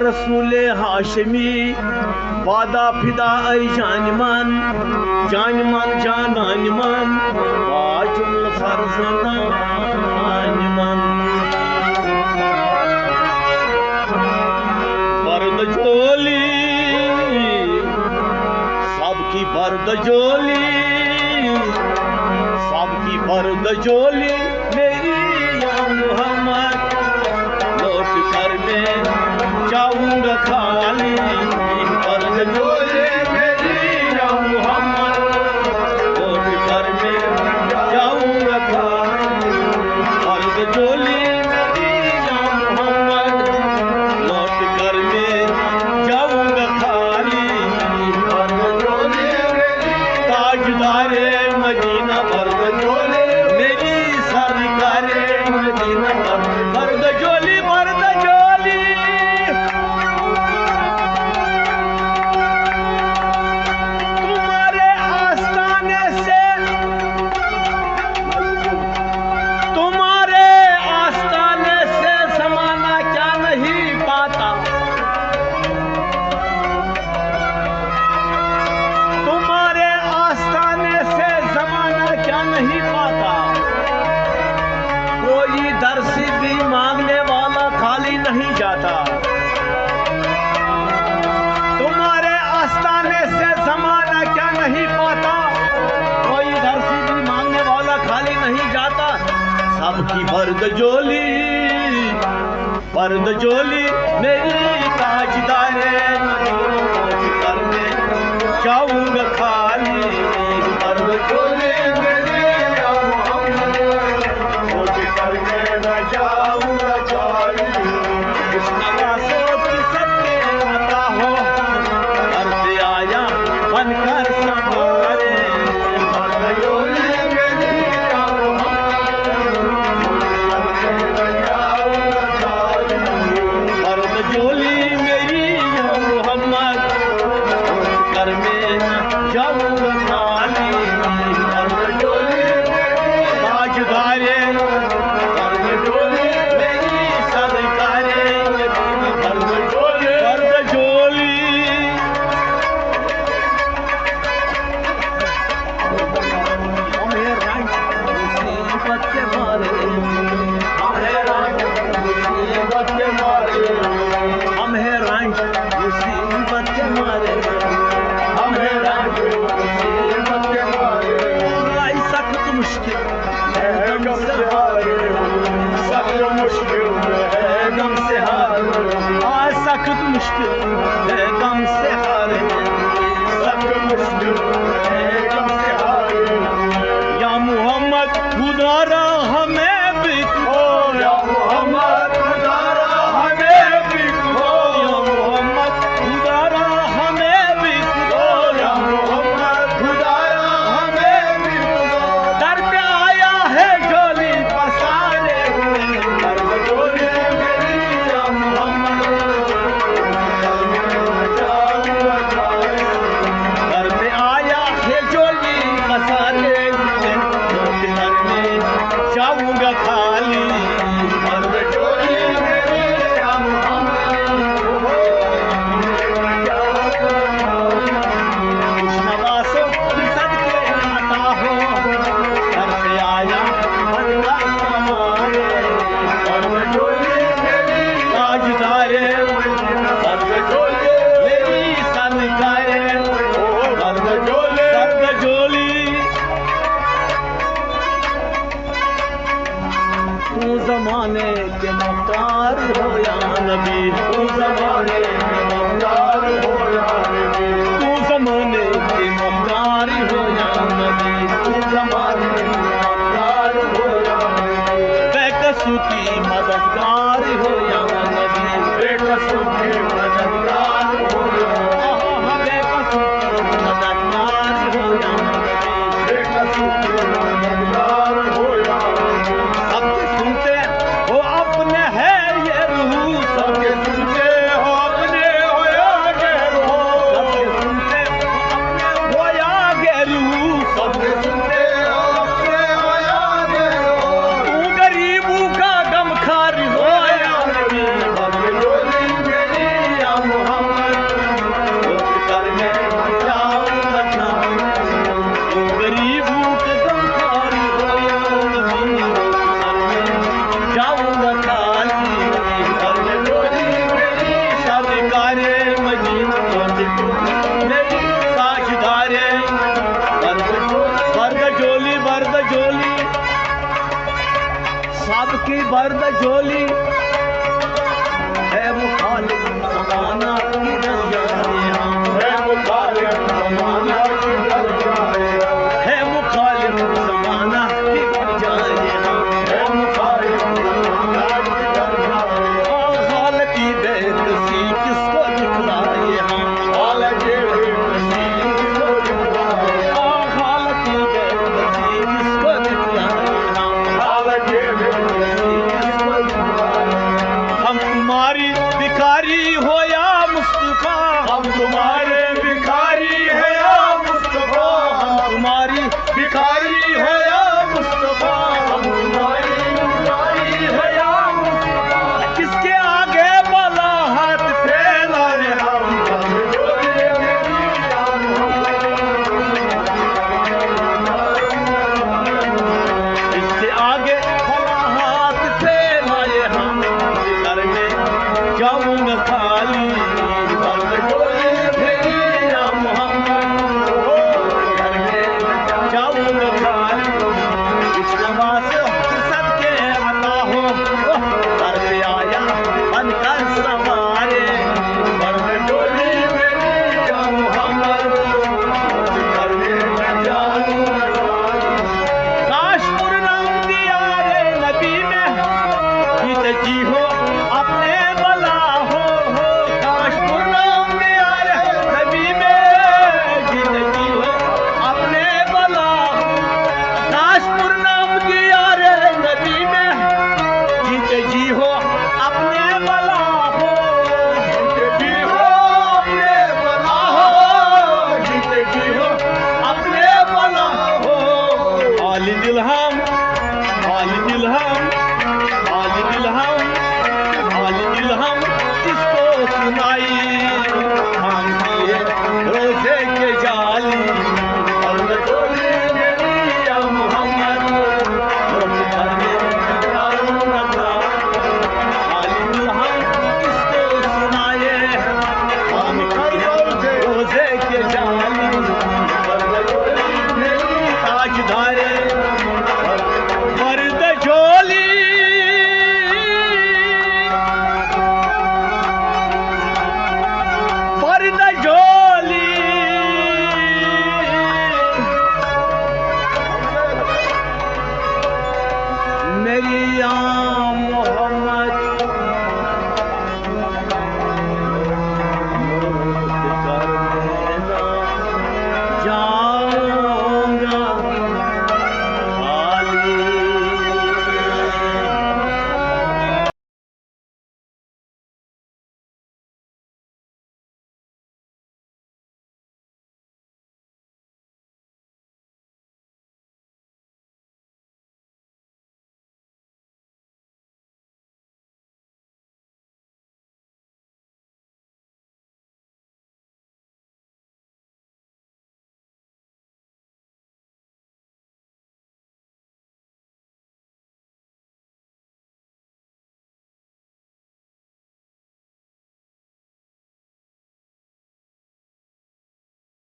रसूले हाशमी वादा फिदा ऐ जानमान जानमान जानमान बाजुल फरजनानमान बर्द जोली सबकी बर्द जोली सबकी बर्द जोली मेरी या मुहम्मद लौट कर मैं जाऊंगा खाली बर्द जोली मेरी या मुहम्मद लौट कर मैं जाऊंगा खाली बर्द जोली मेरी या मुहम्मद लौट कर मैं जाऊंगा खाली बर्द जोली ताजदारे मदीना बर्द जोली मेरी सरकारे मदीना बर्द जोली बर्द जोली तुम्हारे आस्थाने से जमाना क्या नहीं पाता तुम्हारे आस्थाने से जमाना क्या नहीं पाता कोई दर्शी भी मांगने वाला खाली नहीं जाता तुम्हारे आस्थाने से जमाना क्या नहीं पाता कोई दर्शी भी मांगने वाला खाली नहीं जाता सबकी बर्द जोली मेरी ताजदारे करने जाऊंगा खाली बर्द जोली मेरी या मुहम्मद करने न जाऊंगा खाली इस नवाज़ों की सबके अता हो करते आया बनकर संवारे बर्द जोली मेरी या बर्द जोली मेरी या मुहम्मद कर में जाऊंगा खाली बर्द जोली ताजदारे बर्द जोली मेरी सरकारे बर्द जोली हमें रंग मुसीबत के मारे हमें रंग मुसीबत के मारे हमें रंग मुसीबत के मारे हमें रंग मुसीबत के मारे आई सख्त मुश्किल है गम से हारे सख्त मुश्किल है गम से हारे आज सख्त मुश्किल है गम से हारे सख्त मुश्किल है गम से हारे या मुहम्मद खुदारा हमें भी खो या मुहम्मद खुदारा हमें भी खो या मुहम्मद खुदारा हमें भी खो या मुहम्मद खुदारा हमें भी खो दर पे आया है झोली पसारे हुए बर्द जोली मेरी या मुहम्मद दर पे आया है झोली पसारे हुए जाऊंगा खाली बर्द जोली मेरी या कुछ नवाज़ों की सदके अता हो घर से आया बनकर संवारे बर्द जोली मेरी ताजदारे बर्द जोली मेरी सरकारे बर्द जोली तू ज़माने के मुख्तार हो या नबी तू ज़माने के मुख्तार हो या नबी तू ज़माने के मुख्तार हो या नबी तू ज़माने के मुख्तार हो या नबी बेकसू की मददगार हो या नबी बेकसू की मददगार हो या बेकसू की मददगार हो या नबी बेकसू की मददगार हो या सबके सुनते हो अपने है ये रूह सबके सुनते हो भर द झोली